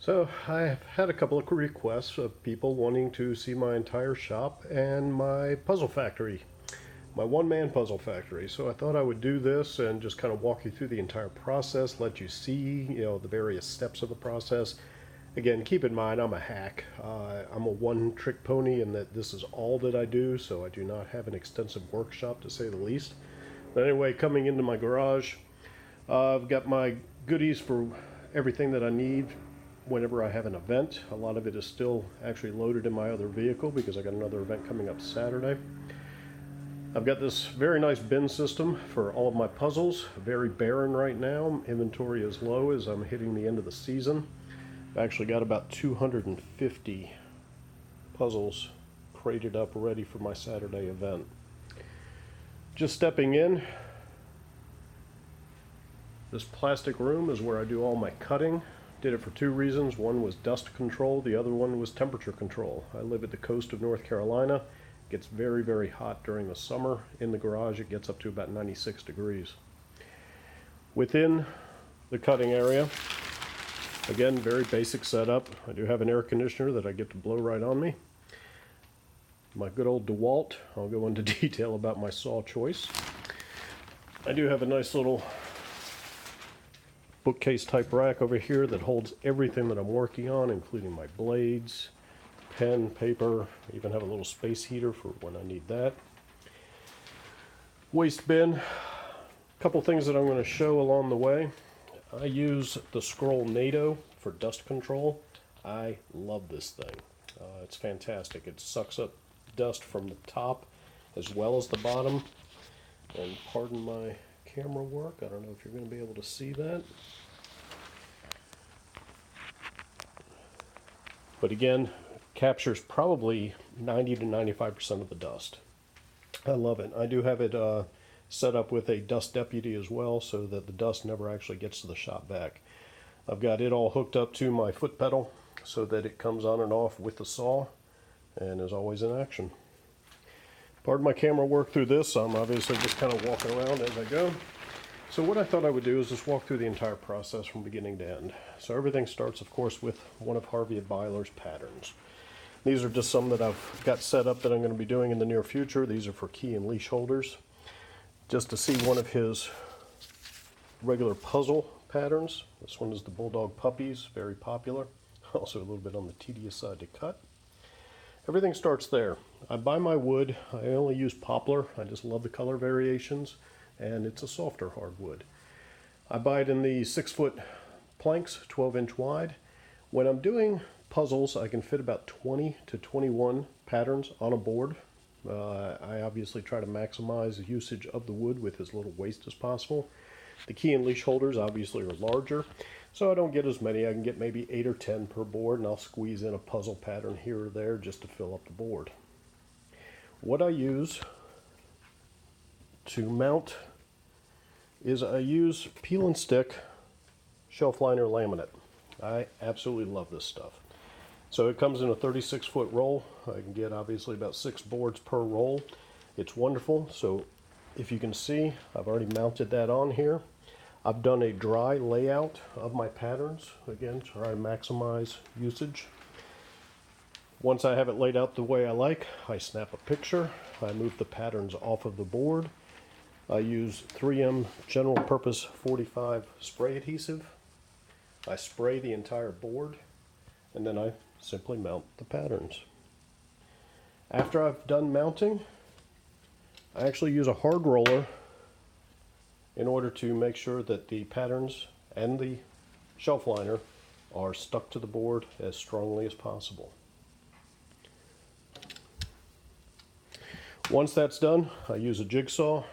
So I've had a couple of requests of people wanting to see my entire shop and my puzzle factory, my one-man puzzle factory. So I thought I would do this and just kind of walk you through the entire process, let you see, the various steps of the process. Again, keep in mind I'm a hack. I'm a one-trick pony in that this is all that I do, so I do not have an extensive workshop to say the least. But anyway, coming into my garage, I've got my goodies for everything that I need whenever I have an event. A lot of it is still actually loaded in my other vehicle because I got another event coming up Saturday. I've got this very nice bin system for all of my puzzles. Very barren right now. Inventory is low as I'm hitting the end of the season. I've actually got about 250 puzzles crated up ready for my Saturday event. Just stepping in, this plastic room is where I do all my cutting. Did it for two reasons. One was dust control, the other one was temperature control. I live at the coast of North Carolina. It gets very, very hot during the summer. In the garage, it gets up to about 96 degrees. Within the cutting area, again, very basic setup. I do have an air conditioner that I get to blow right on me. My good old DeWalt. I'll go into detail about my saw choice. I do have a nice little bookcase type rack over here that holds everything that I'm working on, including my blades, pen, paper. I even have a little space heater for when I need that. Waste bin. A couple things that I'm going to show along the way. I use the Scroll NATO for dust control. I love this thing. It's fantastic. It sucks up dust from the top as well as the bottom. And pardon my camera work. I don't know if you're going to be able to see that. But again, captures probably 90 to 95% of the dust. I love it. I do have it set up with a dust deputy as well so that the dust never actually gets to the shop vac. I've got it all hooked up to my foot pedal so that it comes on and off with the saw and is always in action. Pardon my camera work through this. I'm obviously just kind of walking around as I go. So what I thought I would do is just walk through the entire process from beginning to end. So everything starts, of course, with one of Harvey Byler's patterns. These are just some that I've got set up that I'm going to be doing in the near future. These are for key and leash holders. Just to see one of his regular puzzle patterns. This one is the Bulldog Puppies, very popular. Also a little bit on the tedious side to cut. Everything starts there. I buy my wood. I only use poplar. I just love the color variations, and it's a softer hardwood. I buy it in the 6-foot planks, 12-inch wide. When I'm doing puzzles, I can fit about 20 to 21 patterns on a board. I obviously try to maximize the usage of the wood with as little waste as possible. The key and leash holders obviously are larger, so I don't get as many. I can get maybe 8 or 10 per board, and I'll squeeze in a puzzle pattern here or there just to fill up the board. What I use to mount is I use peel and stick shelf liner laminate. I absolutely love this stuff. So it comes in a 36-foot roll. I can get obviously about 6 boards per roll. It's wonderful. So if you can see, I've already mounted that on here. I've done a dry layout of my patterns, again, to try to maximize usage. Once I have it laid out the way I like, I snap a picture. I move the patterns off of the board. I use 3M General Purpose 45 spray adhesive. I spray the entire board, and then I simply mount the patterns. After I've done mounting, I actually use a hard roller in order to make sure that the patterns and the shelf liner are stuck to the board as strongly as possible. Once that's done, I use a jigsaw,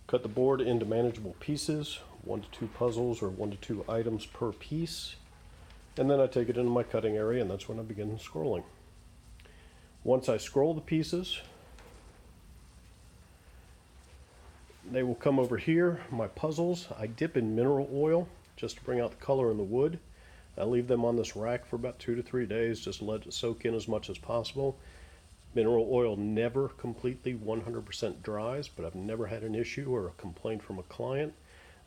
cut the board into manageable pieces, 1 to 2 puzzles or 1 to 2 items per piece, and then I take it into my cutting area, and that's when I begin scrolling. Once I scroll the pieces, they will come over here. My puzzles, I dip in mineral oil just to bring out the color in the wood. I leave them on this rack for about 2 to 3 days, just let it soak in as much as possible. Mineral oil never completely 100% dries, but I've never had an issue or a complaint from a client.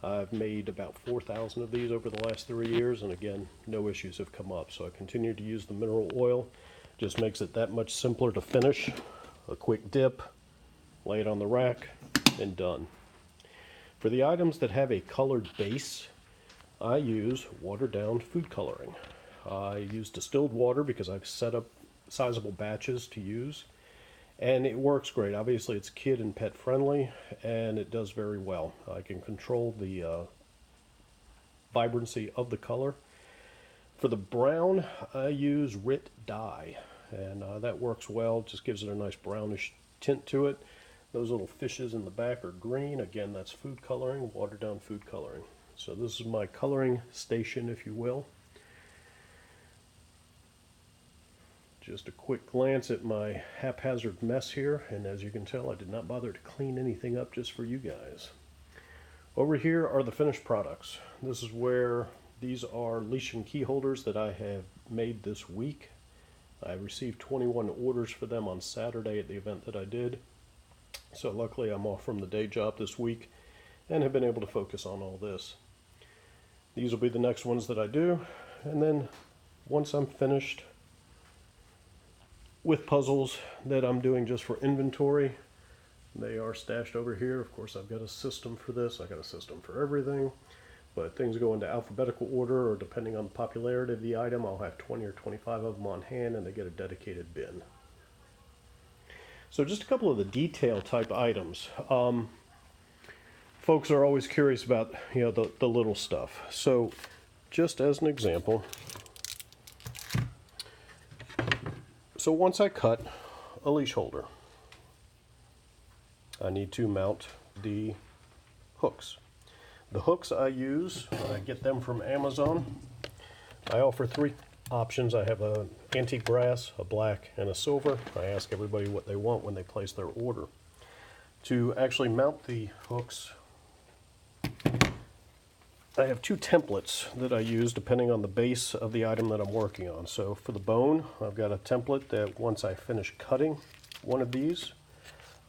I've made about 4,000 of these over the last 3 years, and again, no issues have come up. So I continue to use the mineral oil. Just makes it that much simpler to finish. A quick dip, lay it on the rack, and done. For the items that have a colored base, I use watered down food coloring. I use distilled water because I've set up sizable batches to use, and it works great. Obviously it's kid and pet friendly, and it does very well. I can control the vibrancy of the color. For the brown, I use RIT dye, and that works well. It just gives it a nice brownish tint to it. Those little fishes in the back are green. Again, that's food coloring, watered down food coloring. So this is my coloring station, if you will. Just a quick glance at my haphazard mess here, and as you can tell, I did not bother to clean anything up just for you guys. Over here are the finished products. This is where these are leash and key holders that I have made this week. I received 21 orders for them on Saturday at the event that I did. So luckily I'm off from the day job this week and have been able to focus on all this. These will be the next ones that I do, and then once I'm finished with puzzles that I'm doing just for inventory, they are stashed over here. Of course, I've got a system for this. I got a system for everything, but things go into alphabetical order, or depending on the popularity of the item, I'll have 20 or 25 of them on hand, and they get a dedicated bin. So just a couple of the detail type items. Folks are always curious about, the little stuff. So just as an example, so once I cut a leash holder, I need to mount the hooks. The hooks I use, I get them from Amazon. I offer 3 options. I have an antique brass, a black, and a silver. I ask everybody what they want when they place their order. To actually mount the hooks, I have 2 templates that I use depending on the base of the item that I'm working on. So for the bone, I've got a template that once I finish cutting one of these,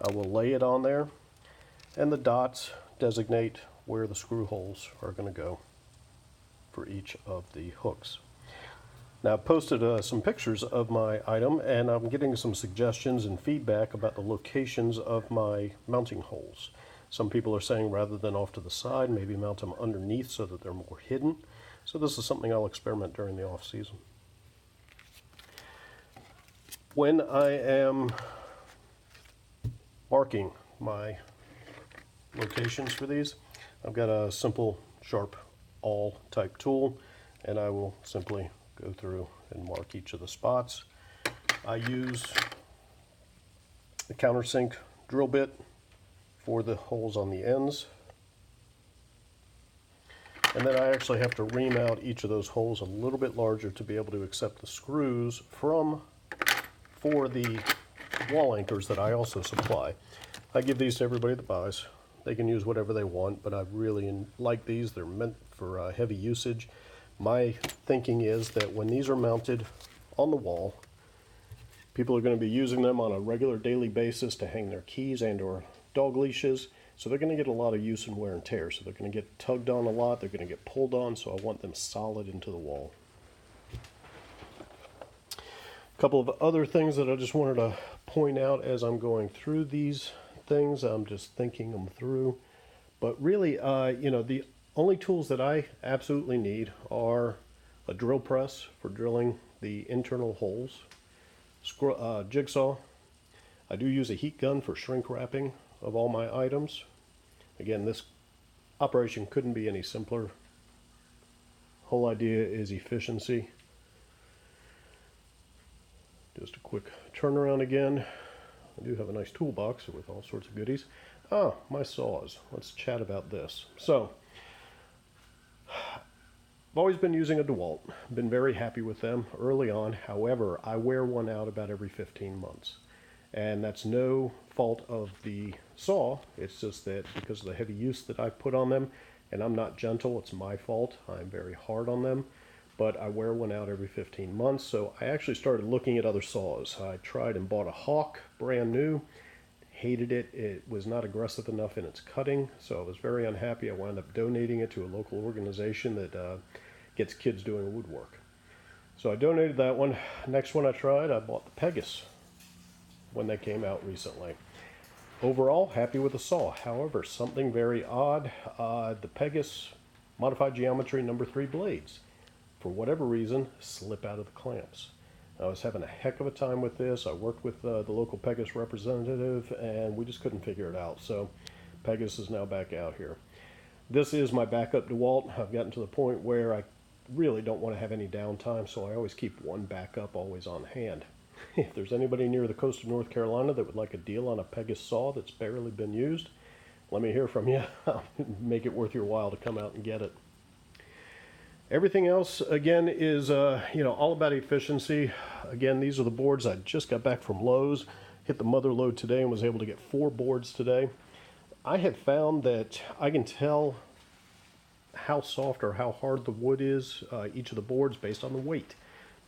I will lay it on there, and the dots designate where the screw holes are going to go for each of the hooks. Now I've posted some pictures of my item, and I'm getting some suggestions and feedback about the locations of my mounting holes. Some people are saying rather than off to the side, maybe mount them underneath so that they're more hidden. So this is something I'll experiment during the off season. When I am marking my locations for these, I've got a simple sharp awl type tool, and I will simply go through and mark each of the spots. I use the countersink drill bit for the holes on the ends, and then I actually have to ream out each of those holes a little bit larger to be able to accept the screws for the wall anchors that I also supply. I give these to everybody that buys. They can use whatever they want, but I really like these. They're meant for heavy usage. My thinking is that when these are mounted on the wall, people are going to be using them on a regular daily basis to hang their keys and or dog leashes, so they're going to get a lot of use and wear and tear. So they're going to get tugged on a lot, they're going to get pulled on, so I want them solid into the wall. A couple of other things that I just wanted to point out as I'm going through these things. I'm just thinking them through, but really the only tools that I absolutely need are a drill press for drilling the internal holes, jigsaw. I do use a heat gun for shrink wrapping of all my items. Again, this operation couldn't be any simpler. Whole idea is efficiency. Just a quick turnaround again. I do have a nice toolbox with all sorts of goodies. My saws. Let's chat about this. So, I've always been using a DeWalt. Been very happy with them early on. However, I wear one out about every 15 months. And that's no fault of the saw. It's just that because of the heavy use that I put on them, and I'm not gentle, it's my fault. I'm very hard on them. But I wear one out every 15 months, so I actually started looking at other saws. I tried and bought a Hawk, brand new. hated it. It was not aggressive enough in its cutting, so I was very unhappy. I wound up donating it to a local organization that gets kids doing woodwork. So I donated that one. Next one I tried, I bought the Pegasus when they came out recently. Overall, happy with the saw. However, something very odd. The Pegasus Modified Geometry number 3 blades, for whatever reason, slip out of the clamps. I was having a heck of a time with this. I worked with the local Pegasus representative, and we just couldn't figure it out. So Pegasus is now back out here. This is my backup DeWalt. I've gotten to the point where I really don't want to have any downtime, so I always keep one backup always on hand. If there's anybody near the coast of North Carolina that would like a deal on a Pegasus saw that's barely been used, let me hear from you. I'll make it worth your while to come out and get it. Everything else, again, is all about efficiency. Again, these are the boards. I just got back from Lowe's, hit the mother lode today, and was able to get 4 boards today. I have found that I can tell how soft or how hard the wood is, each of the boards, based on the weight.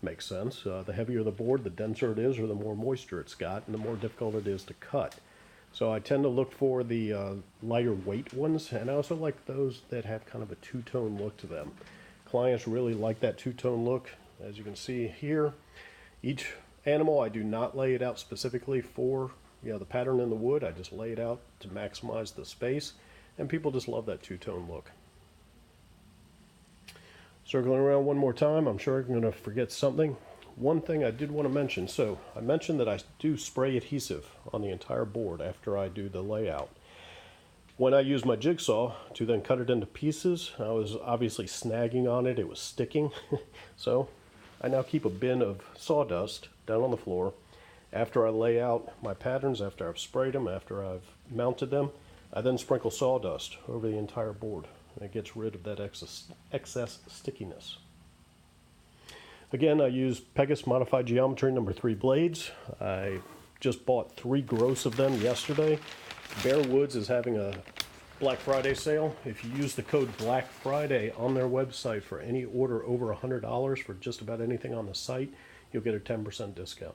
Makes sense. The heavier the board, the denser it is, or the more moisture it's got, and the more difficult it is to cut. So I tend to look for the lighter weight ones, and I also like those that have kind of a two-tone look to them. Clients really like that two-tone look. As you can see here, each animal, I do not lay it out specifically for the pattern in the wood. I just lay it out to maximize the space, and people just love that two-tone look. Circling around one more time, I'm sure I'm going to forget something. One thing I did want to mention, so I mentioned that I do spray adhesive on the entire board after I do the layout. When I use my jigsaw to then cut it into pieces, I was obviously snagging on it, it was sticking. So I now keep a bin of sawdust down on the floor. After I lay out my patterns, after I've sprayed them, after I've mounted them, I then sprinkle sawdust over the entire board. And it gets rid of that excess stickiness. Again, I use Pegasus Modified Geometry number 3 blades. I just bought 3 gross of them yesterday. Bear Woods is having a Black Friday sale. If you use the code Black Friday on their website for any order over $100 for just about anything on the site, you'll get a 10% discount.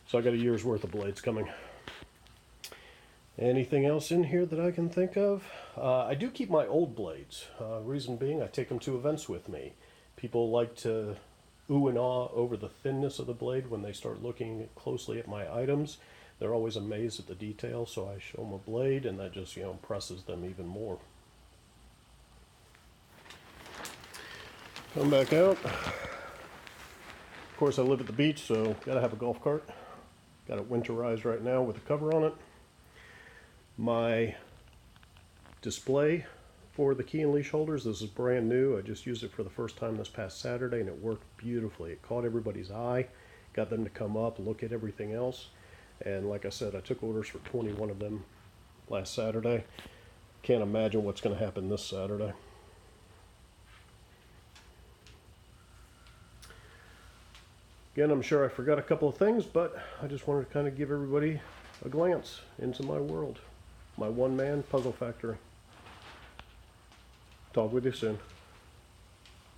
So I got a year's worth of blades coming. Anything else in here that I can think of? I do keep my old blades. Reason being, I take them to events with me. People like to ooh and ah over the thinness of the blade when they start looking closely at my items. They're always amazed at the detail, so I show them a blade, and that just impresses them even more. Come back out. Of course, I live at the beach, so gotta have a golf cart. Got it winterized right now with a cover on it. My display for the key and leash holders, this is brand new. I just used it for the first time this past Saturday, and it worked beautifully. It caught everybody's eye, got them to come up, look at everything else. And like I said, I took orders for 21 of them last Saturday. Can't imagine what's going to happen this Saturday. Again, I'm sure I forgot a couple of things, but I just wanted to kind of give everybody a glance into my world. My one-man puzzle factory. Talk with you soon.